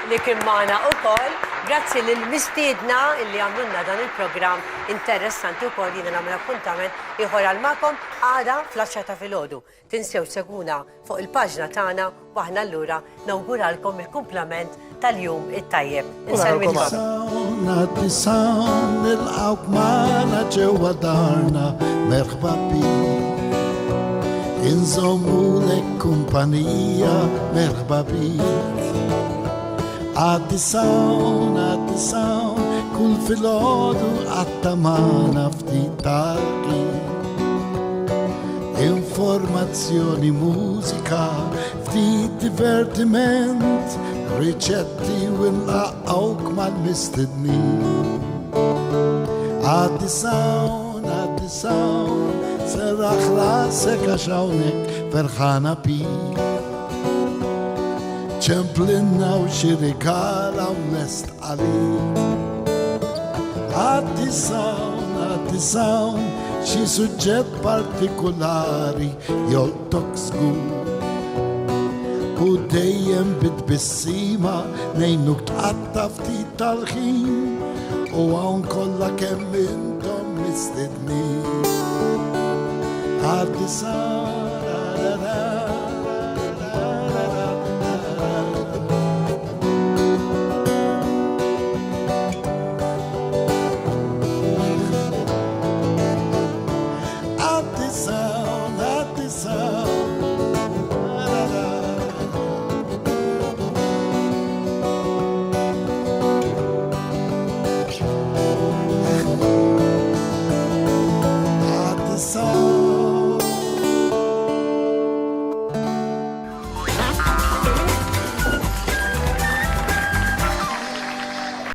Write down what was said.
li kien magħna wkoll. Grazzi lill-mistiedna li għamlulna dan il-programm interessanti wkoll jiena nagħmel appuntament ieħor għal magħkom għada fl-10 ta' filgħodu. Tinsew seguna fuq il-paġna tagħna u aħna allura nawguralkom il-kumplament tal-jum it-tajjeb. Inselmilkom. Nilqawk magħna ġewwa darna merħba bik. Inżommulek kumpanija merħba bik. Għaddi sawn, kull filgħodu għattamana ftit tarki. Informazzjoni, mużika, ftit divertiment, riċetti u nlaqgħuk mal-mistednin. Għaddi sawn, serraħ rasek għax hawnhekk ferħana bik. ċemplinna u xirikala u lest għalik. Għaddi sawn, xi suġġett partikolari joltok skur. U dejjem bitbissima nejnuk tqatta ftit tal-ħin u hawn kollha kemm intom mistednin. Għaddi sawn,